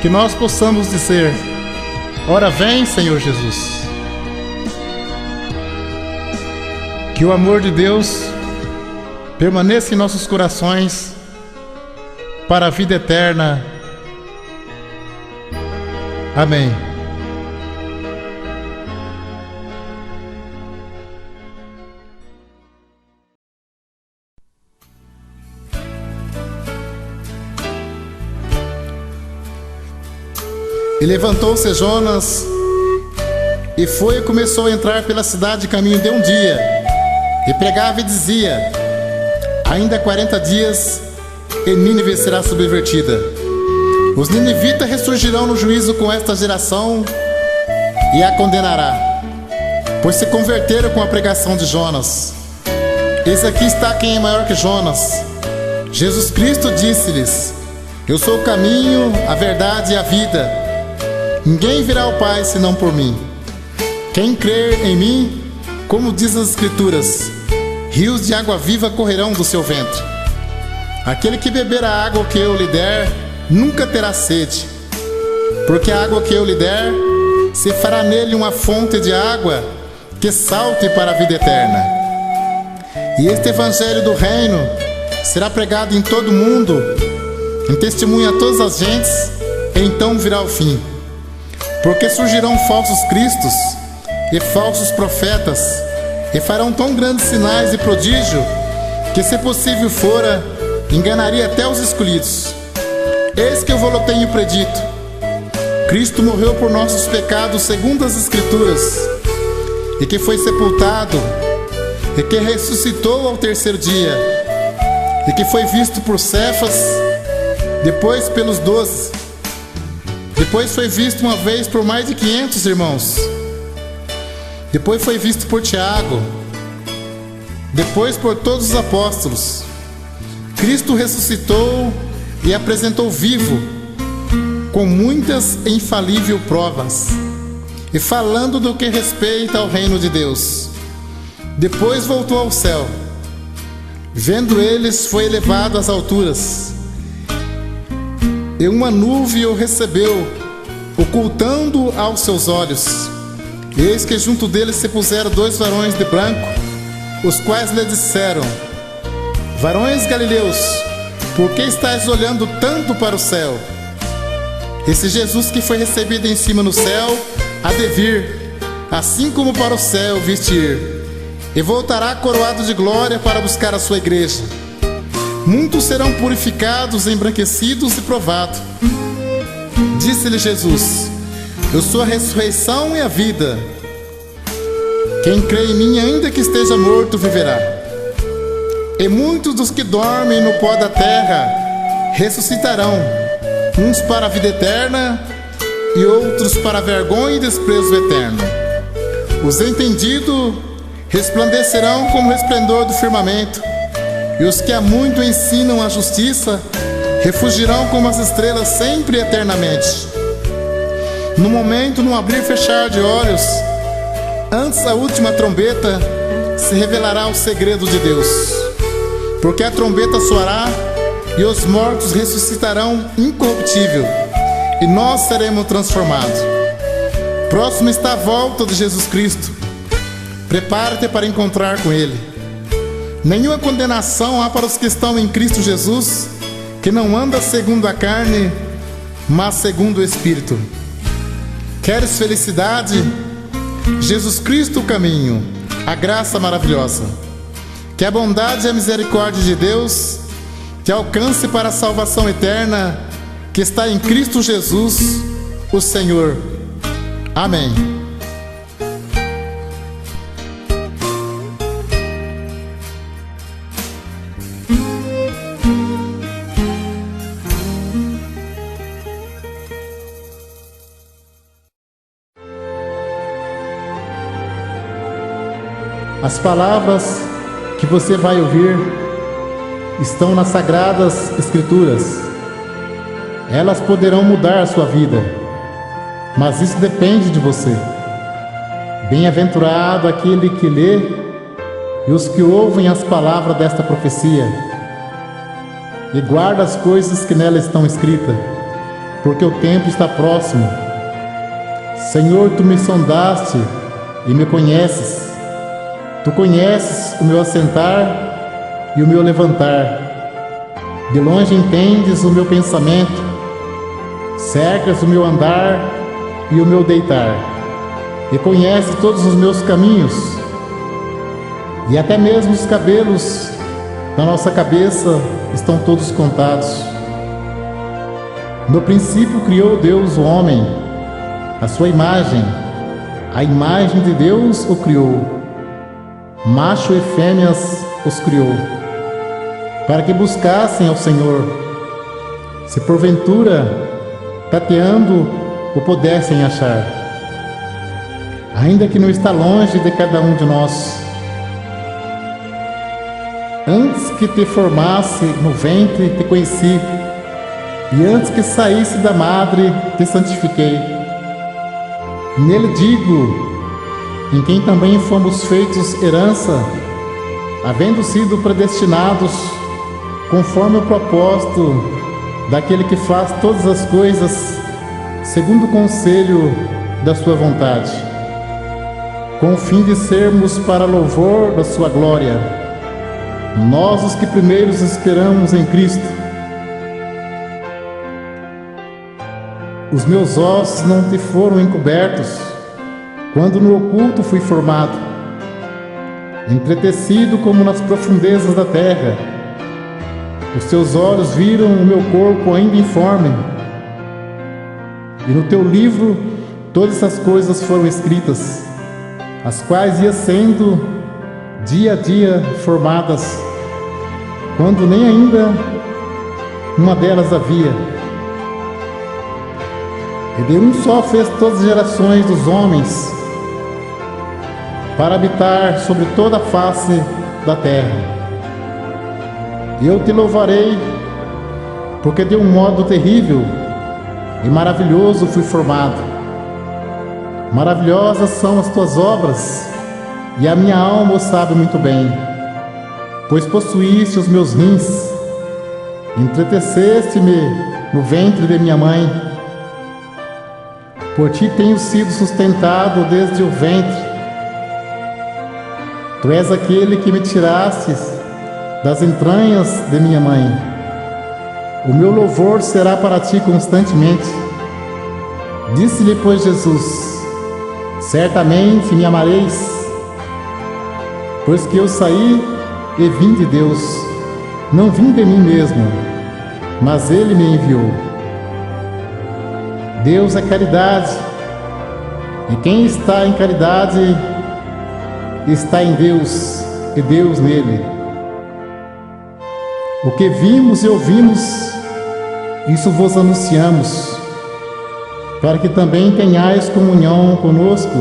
que nós possamos dizer, ora vem, Senhor Jesus. Que o amor de Deus permaneça em nossos corações para a vida eterna. Amém. E levantou-se Jonas, e foi e começou a entrar pela cidade caminho de um dia, e pregava e dizia, ainda 40 dias, e Nínive será subvertida. Os ninivitas ressurgirão no juízo com esta geração, e a condenará, pois se converteram com a pregação de Jonas. Eis aqui está quem é maior que Jonas. Jesus Cristo disse-lhes, eu sou o caminho, a verdade e a vida. Ninguém virá ao Pai senão por mim. Quem crer em mim, como diz as Escrituras, rios de água viva correrão do seu ventre. Aquele que beber a água que eu lhe der, nunca terá sede. Porque a água que eu lhe der, se fará nele uma fonte de água que salte para a vida eterna. E este evangelho do reino será pregado em todo o mundo, em testemunho a todas as gentes, e então virá o fim. Porque surgirão falsos cristos e falsos profetas, e farão tão grandes sinais e prodígio, que se possível fora, enganaria até os escolhidos. Eis que eu vou-lo tenho predito. Cristo morreu por nossos pecados segundo as Escrituras, e que foi sepultado, e que ressuscitou ao 3º dia, e que foi visto por Cefas, depois pelos 12. Depois foi visto uma vez por mais de 500 irmãos. Depois foi visto por Tiago. Depois por todos os apóstolos. Cristo ressuscitou e apresentou vivo, com muitas e infalíveis provas, e falando do que respeita ao reino de Deus. Depois voltou ao céu. Vendo eles, foi elevado às alturas. E uma nuvem o recebeu, ocultando aos seus olhos. Eis que junto deles se puseram 2 varões de branco, os quais lhe disseram, varões galileus, por que estáis olhando tanto para o céu? Esse Jesus que foi recebido em cima no céu, há de vir, assim como para o céu viste ir, e voltará coroado de glória para buscar a sua igreja. Muitos serão purificados, embranquecidos e provados. Disse-lhe Jesus, eu sou a ressurreição e a vida. Quem crê em mim, ainda que esteja morto, viverá. E muitos dos que dormem no pó da terra ressuscitarão, uns para a vida eterna e outros para a vergonha e desprezo eterno. Os entendidos resplandecerão como o resplendor do firmamento, e os que há muito ensinam a justiça refugirão como as estrelas sempre e eternamente. No momento, no abrir e fechar de olhos, antes da última trombeta, se revelará o segredo de Deus. Porque a trombeta soará e os mortos ressuscitarão incorruptível, e nós seremos transformados. Próximo está a volta de Jesus Cristo. Prepara-te para encontrar com Ele. Nenhuma condenação há para os que estão em Cristo Jesus, que não anda segundo a carne, mas segundo o Espírito. Queres felicidade? Jesus Cristo o caminho, a graça maravilhosa. Que a bondade e a misericórdia de Deus te alcance para a salvação eterna que está em Cristo Jesus, o Senhor. Amém. As palavras que você vai ouvir estão nas Sagradas Escrituras. Elas poderão mudar a sua vida, mas isso depende de você. Bem-aventurado aquele que lê e os que ouvem as palavras desta profecia e guarda as coisas que nela estão escritas, porque o tempo está próximo. Senhor, tu me sondaste e me conheces. Tu conheces o meu assentar e o meu levantar. De longe entendes o meu pensamento. Cercas o meu andar e o meu deitar. E conheces todos os meus caminhos. E até mesmo os cabelos da nossa cabeça estão todos contados. No princípio criou Deus o homem, a sua imagem. A imagem de Deus o criou. Macho e fêmeas os criou, para que buscassem ao Senhor, se porventura, tateando, o pudessem achar, ainda que não está longe de cada um de nós. Antes que te formasse no ventre, te conheci, e antes que saísse da madre, te santifiquei. Nele digo, em quem também fomos feitos herança, havendo sido predestinados conforme o propósito daquele que faz todas as coisas segundo o conselho da sua vontade, com o fim de sermos para louvor da sua glória, nós os que primeiros esperamos em Cristo. Os meus ossos não te foram encobertos, quando no oculto fui formado, entretecido como nas profundezas da terra. Os teus olhos viram o meu corpo ainda informe, e no teu livro todas essas coisas foram escritas, as quais ia sendo dia a dia formadas, quando nem ainda uma delas havia. E de um só fez todas as gerações dos homens, para habitar sobre toda a face da terra. E eu te louvarei, porque de um modo terrível e maravilhoso fui formado. Maravilhosas são as tuas obras, e a minha alma o sabe muito bem, pois possuíste os meus rins, entreteceste-me no ventre de minha mãe. Por ti tenho sido sustentado desde o ventre. Tu és aquele que me tirastes das entranhas de minha mãe. O meu louvor será para ti constantemente. Disse-lhe, pois, Jesus: certamente me amareis, pois que eu saí e vim de Deus. Não vim de mim mesmo, mas Ele me enviou. Deus é caridade, e quem está em caridade está em Deus, e Deus nele. O que vimos e ouvimos, isso vos anunciamos, para que também tenhais comunhão conosco,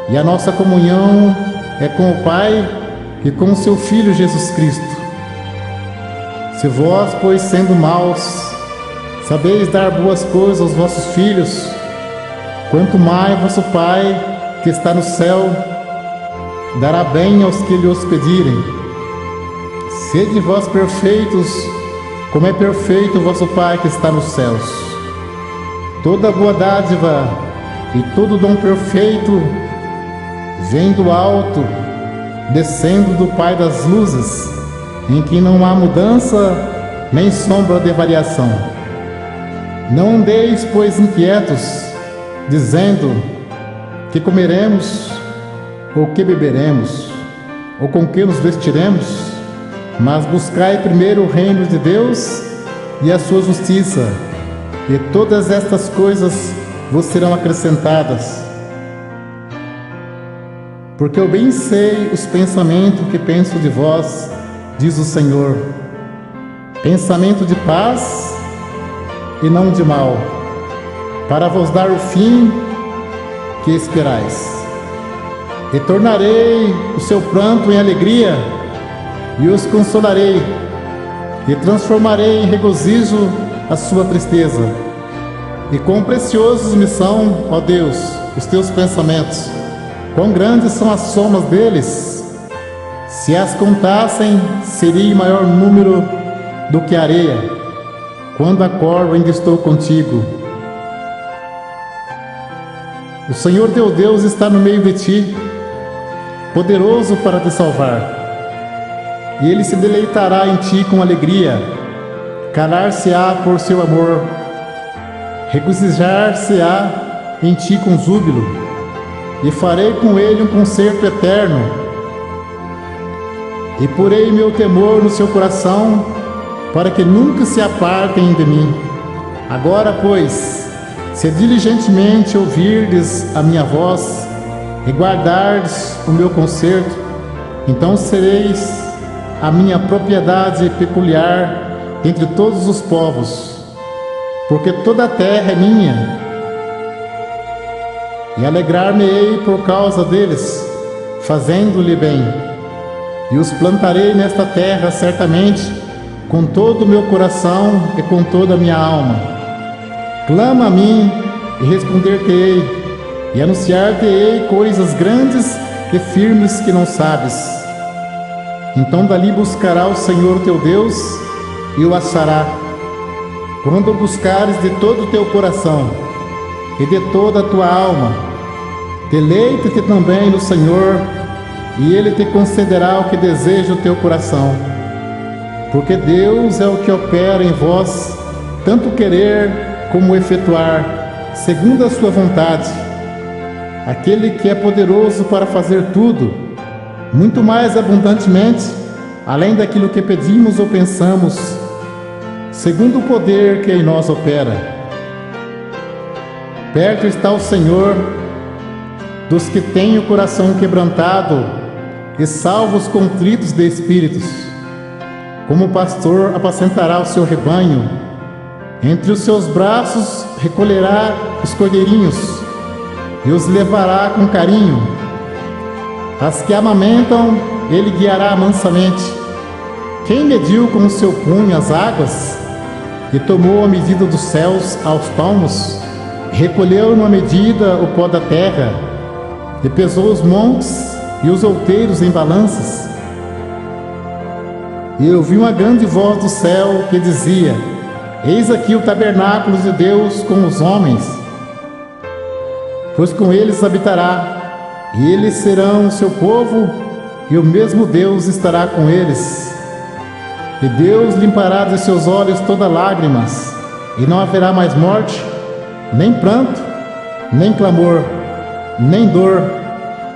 e a nossa comunhão é com o Pai e com o seu Filho Jesus Cristo. Se vós, pois, sendo maus, sabeis dar boas coisas aos vossos filhos, quanto mais vosso Pai, que está no céu, dará bem aos que lhe os pedirem. Sede vós perfeitos, como é perfeito o vosso Pai que está nos céus. Toda boa dádiva e todo dom perfeito vem do alto, descendo do Pai das luzes, em que não há mudança nem sombra de variação. Não andeis, pois, inquietos, dizendo: que comeremos, ou que beberemos, ou com que nos vestiremos? Mas buscai primeiro o reino de Deus e a sua justiça, e todas estas coisas vos serão acrescentadas. Porque eu bem sei os pensamentos que penso de vós, diz o Senhor, pensamento de paz e não de mal, para vos dar o fim que esperais. E tornarei o seu pranto em alegria, e os consolarei, e transformarei em regozijo a sua tristeza. E quão preciosos me são, ó Deus, os teus pensamentos, quão grandes são as somas deles! Se as contassem, seria maior número do que a areia. Quando acordo, ainda estou contigo. O Senhor teu Deus está no meio de ti, poderoso para te salvar. E Ele se deleitará em ti com alegria, calar-se-á por seu amor, regozijar-se-á em ti com júbilo, e farei com ele um concerto eterno, e porei meu temor no seu coração, para que nunca se apartem de mim. Agora, pois, se diligentemente ouvirdes a minha voz, e guardardes o meu concerto, então sereis a minha propriedade peculiar entre todos os povos, porque toda a terra é minha, e alegrar-me-ei por causa deles, fazendo-lhe bem, e os plantarei nesta terra certamente, com todo o meu coração e com toda a minha alma. Clama a mim, e responder-te-ei, e anunciar-te-ei coisas grandes e firmes que não sabes. Então dali buscará o Senhor teu Deus, e o achará, quando o buscares de todo o teu coração e de toda a tua alma. Deleita-te também no Senhor, e Ele te concederá o que deseja o teu coração. Porque Deus é o que opera em vós, tanto querer como efetuar, segundo a sua vontade. Aquele que é poderoso para fazer tudo, muito mais abundantemente, além daquilo que pedimos ou pensamos, segundo o poder que em nós opera. Perto está o Senhor dos que têm o coração quebrantado e salva os contritos de espíritos. Como o pastor apacentará o seu rebanho, entre os seus braços recolherá os cordeirinhos e os levará com carinho. As que amamentam, ele guiará mansamente. Quem mediu com o seu punho as águas, e tomou a medida dos céus aos palmos, recolheu numa medida o pó da terra, e pesou os montes e os outeiros em balanças. E eu vi uma grande voz do céu que dizia: Eis aqui o tabernáculo de Deus com os homens, pois com eles habitará, e eles serão o seu povo, e o mesmo Deus estará com eles. E Deus limpará de seus olhos toda lágrimas, e não haverá mais morte, nem pranto, nem clamor, nem dor,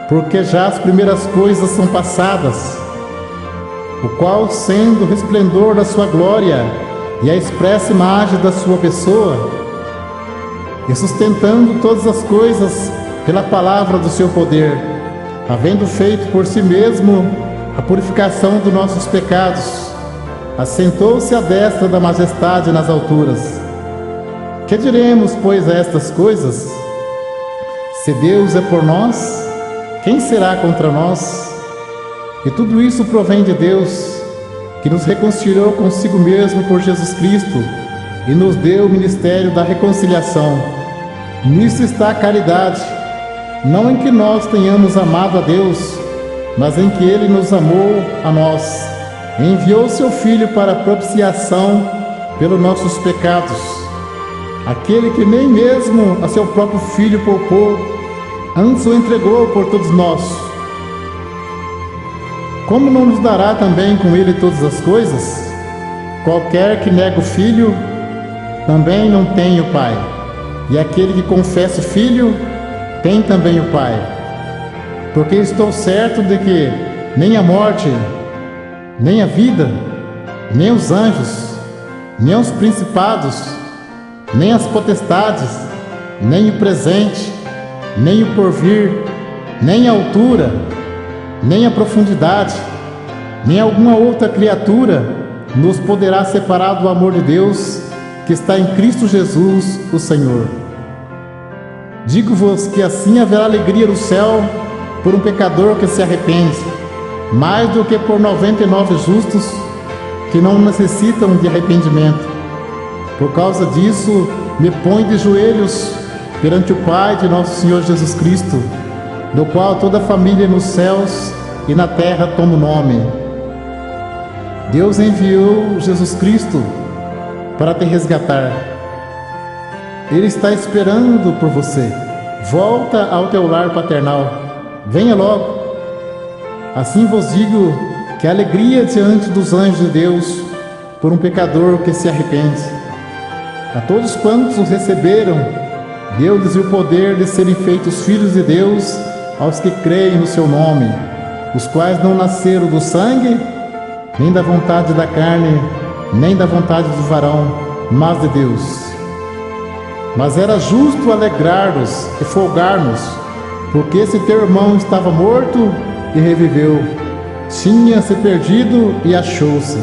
porque já as primeiras coisas são passadas. O qual, sendo o resplendor da sua glória e a expressa imagem da sua pessoa, e sustentando todas as coisas pela palavra do seu poder, havendo feito por si mesmo a purificação dos nossos pecados, assentou-se à destra da majestade nas alturas. Que diremos, pois, a estas coisas? Se Deus é por nós, quem será contra nós? E tudo isso provém de Deus, que nos reconciliou consigo mesmo por Jesus Cristo e nos deu o ministério da reconciliação. Nisso está a caridade, não em que nós tenhamos amado a Deus, mas em que Ele nos amou a nós, e enviou seu Filho para a propiciação pelos nossos pecados. aquele que nem mesmo a seu próprio filho poupou, antes o entregou por todos nós, como não nos dará também com ele todas as coisas? Qualquer que nega o filho, também não tem o Pai. E aquele que confessa o Filho, tem também o Pai. Porque estou certo de que nem a morte, nem a vida, nem os anjos, nem os principados, nem as potestades, nem o presente, nem o porvir, nem a altura, nem a profundidade, nem alguma outra criatura nos poderá separar do amor de Deus que está em Cristo Jesus, o Senhor. Digo-vos que assim haverá alegria no céu por um pecador que se arrepende, mais do que por 99 justos que não necessitam de arrependimento. Por causa disso, me ponho de joelhos perante o Pai de nosso Senhor Jesus Cristo, do qual toda a família nos céus e na terra toma o nome. Deus enviou Jesus Cristo para te resgatar. Ele está esperando por você. Volta ao teu lar paternal. Venha logo. Assim vos digo que a alegria diante dos anjos de Deus por um pecador que se arrepende. A todos quantos os receberam, deu-lhes o poder de serem feitos filhos de Deus aos que creem no seu nome, os quais não nasceram do sangue, nem da vontade da carne, nem da vontade do varão, mas de Deus. Mas era justo alegrar-nos e folgar-nos, porque esse teu irmão estava morto e reviveu, tinha se perdido e achou-se.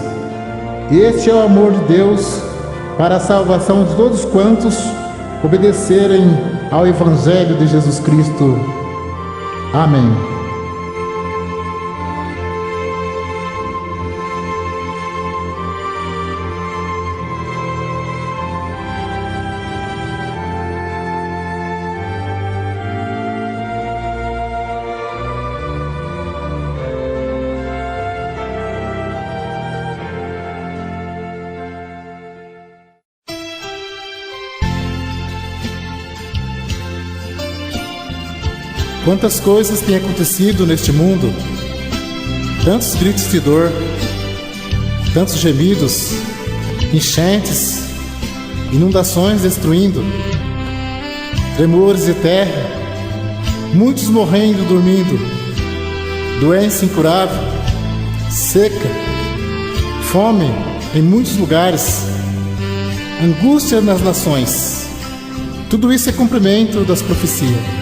Este é o amor de Deus para a salvação de todos quantos obedecerem ao Evangelho de Jesus Cristo. Amém. Quantas coisas têm acontecido neste mundo, tantos gritos de dor, tantos gemidos, enchentes, inundações destruindo, tremores de terra, muitos morrendo dormindo, doença incurável, seca, fome em muitos lugares, angústia nas nações. Tudo isso é cumprimento das profecias.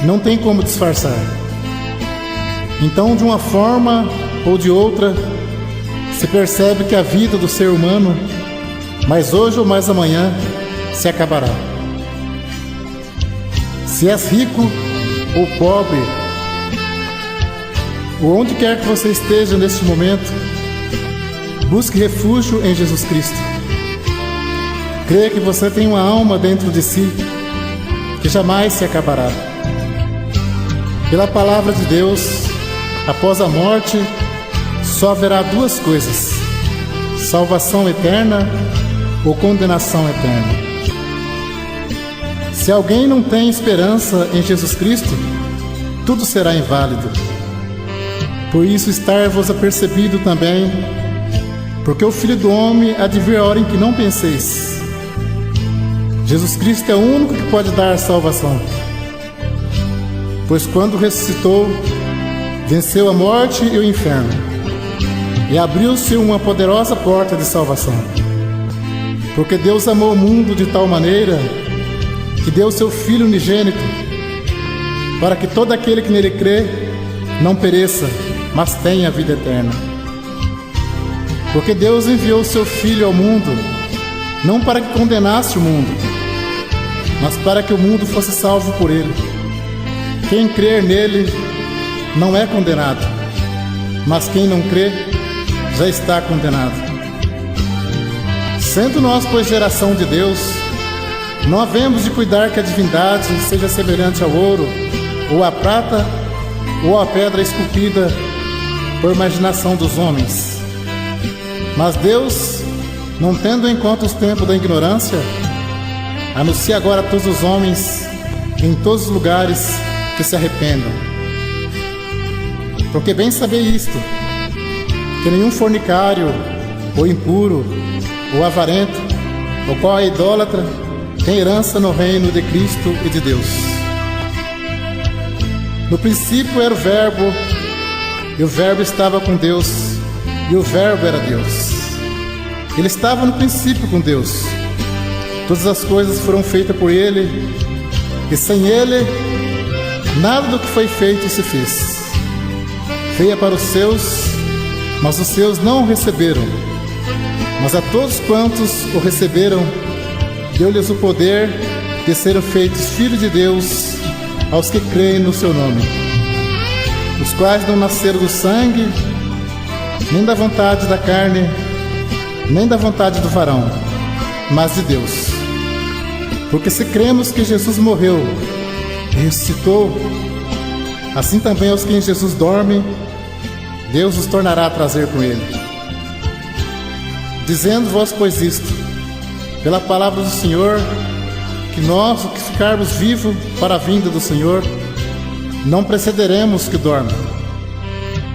Não tem como disfarçar. Então, de uma forma ou de outra, se percebe que a vida do ser humano, mais hoje ou mais amanhã, se acabará. Se és rico ou pobre, ou onde quer que você esteja neste momento, busque refúgio em Jesus Cristo. Creia que você tem uma alma dentro de si que jamais se acabará. Pela palavra de Deus, após a morte, só haverá duas coisas: salvação eterna ou condenação eterna. Se alguém não tem esperança em Jesus Cristo, tudo será inválido. Por isso estar-vos apercebido também, porque o Filho do Homem há de vir a hora em que não penseis. Jesus Cristo é o único que pode dar salvação. Pois quando ressuscitou, venceu a morte e o inferno, e abriu-se uma poderosa porta de salvação. Porque Deus amou o mundo de tal maneira que deu seu Filho unigênito, para que todo aquele que nele crê não pereça, mas tenha a vida eterna. Porque Deus enviou seu Filho ao mundo, não para que condenasse o mundo, mas para que o mundo fosse salvo por ele. Quem crer nele não é condenado, mas quem não crê já está condenado. Sendo nós, pois, geração de Deus, não havemos de cuidar que a divindade seja semelhante ao ouro, ou à prata, ou à pedra esculpida por imaginação dos homens. Mas Deus não tendo em conta os tempos da ignorância, anuncie agora a todos os homens, em todos os lugares, que se arrependam. Porque bem sabei isto, que nenhum fornicário, ou impuro, ou avarento, ou qual é idólatra, tem herança no reino de Cristo e de Deus. No princípio era o Verbo, e o Verbo estava com Deus, e o Verbo era Deus. Ele estava no princípio com Deus. Todas as coisas foram feitas por Ele, e sem Ele, nada do que foi feito se fez. Veio para os seus, mas os seus não o receberam. Mas a todos quantos o receberam, deu-lhes o poder de serem feitos filhos de Deus, aos que creem no seu nome, os quais não nasceram do sangue, nem da vontade da carne, nem da vontade do varão, mas de Deus. Porque se cremos que Jesus morreu e ressuscitou, assim também aos que em Jesus dormem, Deus os tornará a trazer com Ele. Dizendo-vos, pois, isto, pela palavra do Senhor, que nós, o que ficarmos vivos para a vinda do Senhor, não precederemos que dormam,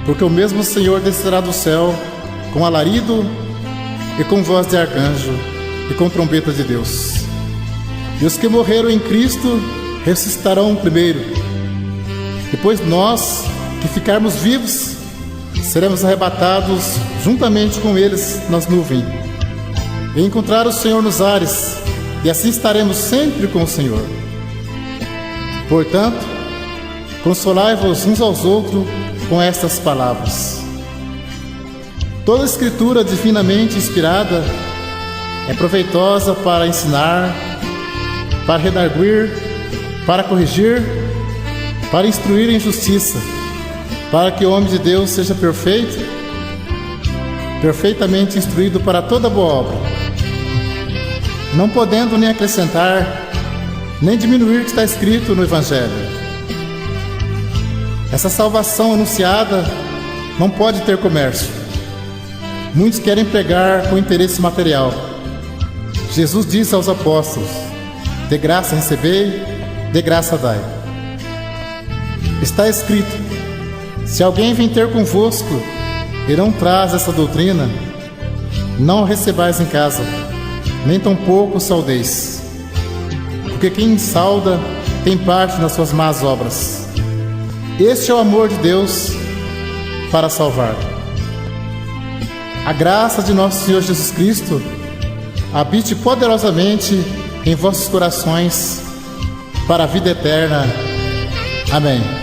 porque o mesmo Senhor descerá do céu com alarido e com voz de arcanjo e com trombeta de Deus. E os que morreram em Cristo ressuscitarão primeiro. Depois nós, que ficarmos vivos, seremos arrebatados juntamente com eles nas nuvens, e encontrar o Senhor nos ares, e assim estaremos sempre com o Senhor. Portanto, consolai-vos uns aos outros com estas palavras. Toda escritura divinamente inspirada é proveitosa para ensinar, para redarguir, para corrigir, para instruir em justiça, para que o homem de Deus seja perfeito, perfeitamente instruído para toda boa obra, não podendo nem acrescentar, nem diminuir o que está escrito no Evangelho. Essa salvação anunciada não pode ter comércio. Muitos querem pregar com interesse material. Jesus disse aos apóstolos: de graça recebei, de graça dai. Está escrito: se alguém vem ter convosco e não traz essa doutrina, não a recebais em casa, nem tampouco saudeis, porque quem sauda tem parte nas suas más obras. Este é o amor de Deus para salvar. A graça de nosso Senhor Jesus Cristo habite poderosamente em vossos corações para a vida eterna. Amém.